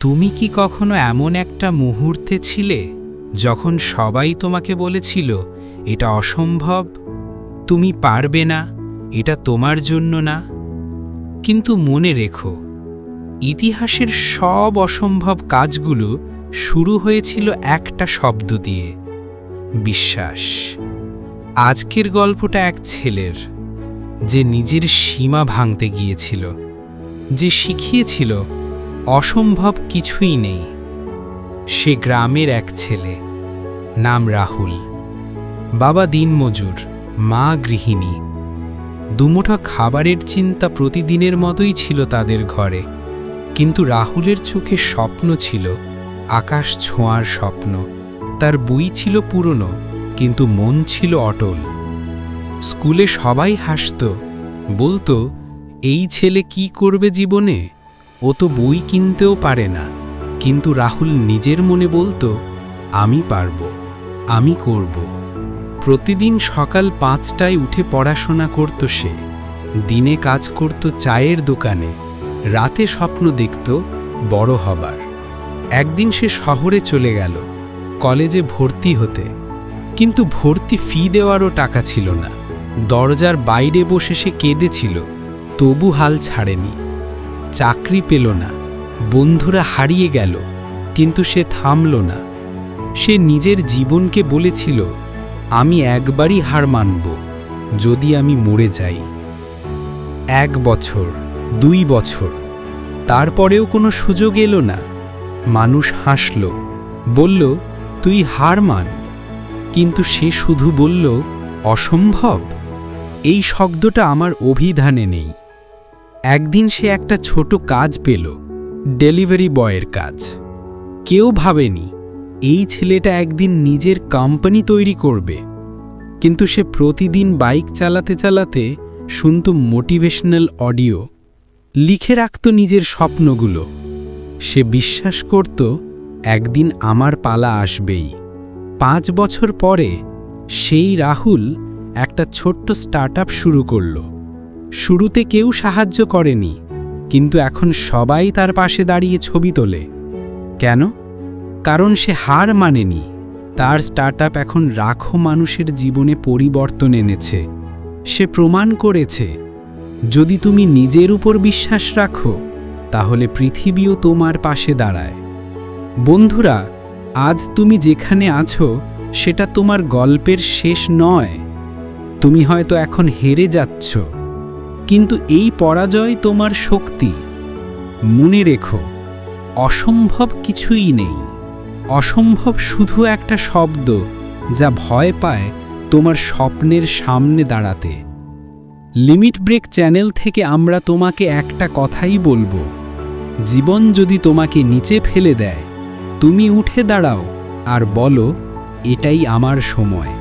তুমি কি কখনো এমন একটা মুহূর্তে ছিলে যখন সবাই তোমাকে বলেছিল এটা অসম্ভব, তুমি পারবে না, এটা তোমার জন্য না? কিন্তু মনে রেখো, ইতিহাসের সব অসম্ভব কাজগুলো শুরু হয়েছিল একটা শব্দ দিয়ে, বিশ্বাস। আজকের গল্পটা এক ছেলের, যে নিজের সীমা ভাঙতে গিয়েছিল, যে শিখিয়েছিল অসম্ভব কিছুই নেই। সে গ্রামের এক ছেলে, নাম রাহুল। বাবা দিনমজুর, মা গৃহিণী। দুমুঠো খাবারের চিন্তা প্রতিদিনের মতোই ছিল তাদের ঘরে, কিন্তু রাহুলের চোখে স্বপ্ন ছিল, আকাশ ছোঁয়ার স্বপ্ন। তার বই ছিল পুরনো, কিন্তু মন ছিল অটল। স্কুলে সবাই হাসত, বলতো, এই ছেলে কি করবে জীবনে, ও তো বই কিনতেও পারে না। কিন্তু রাহুল নিজের মনে বলতো, আমি পারব, আমি করব। প্রতিদিন সকাল 5টায় উঠে পড়াশোনা করত সে। দিনে কাজ করত চায়ের দোকানে, রাতে স্বপ্ন দেখত বড় হবার। একদিন সে শহরে চলে গেল কলেজে ভর্তি হতে, কিন্তু ভর্তি ফি দেওয়ারও টাকা ছিল না। দরজার বাইরে বসে সে কেঁদেছিল, তবু হাল ছাড়েনি। চাকরি পেল না, বন্ধুরা হারিয়ে গেল, কিন্তু সে থামল না। সে নিজের জীবনকে বলেছিল, আমি একবারই হার মানব, যদি আমি মরে যাই। 1 বছর, 2 বছর, তারপরেও কোনো সুযোগ এলো না। মানুষ হাসল, বলল, তুই হার মান। কিন্তু সে শুধু বলল, অসম্ভব। এই শব্দটা আমার অভিধানে নেই। একদিন সে একটা ছোট কাজ পেল, ডেলিভারি বয়ের কাজ। কেউ ভাবেনি এই ছেলেটা একদিন নিজের কোম্পানি তৈরি করবে। কিন্তু সে প্রতিদিন বাইক চালাতে চালাতে শুনত মোটিভেশনাল অডিও, লিখে রাখত নিজের স্বপ্নগুলো। সে বিশ্বাস করত, একদিন আমার পালা আসবেই। 5 বছর পরে সেই রাহুল একটা ছোট্ট স্টার্টআপ শুরু করল। শুরুতে কেউ সাহায্য করেনি, কিন্তু এখন সবাই তার পাশে দাঁড়িয়ে ছবি তোলে। কেন? কারণ সে হার মানেনি। তার স্টার্টআপ এখন লাখো মানুষের জীবনে পরিবর্তন এনেছে। সে প্রমাণ করেছে, যদি তুমি নিজের উপর বিশ্বাস রাখো, তাহলে পৃথিবীও তোমার পাশে দাঁড়ায়। বন্ধুরা, আজ তুমি যেখানে আছো সেটা তোমার গল্পের শেষ নয়। তুমি হয়তো এখন হেরে যাচ্ছ, কিন্তু এই পরাজয় তোমার শক্তি। মনে রেখো, অসম্ভব কিছুই নেই। অসম্ভব শুধু একটা শব্দ, যা ভয় পায় তোমার স্বপ্নের সামনে দাঁড়াতে। লিমিট ব্রেক চ্যানেল থেকে আমরা তোমাকে একটা কথাই বলবো, জীবন যদি তোমাকে নিচে ফেলে দেয়, তুমি উঠে দাঁড়াও আর বলো, এটাই আমার সময়।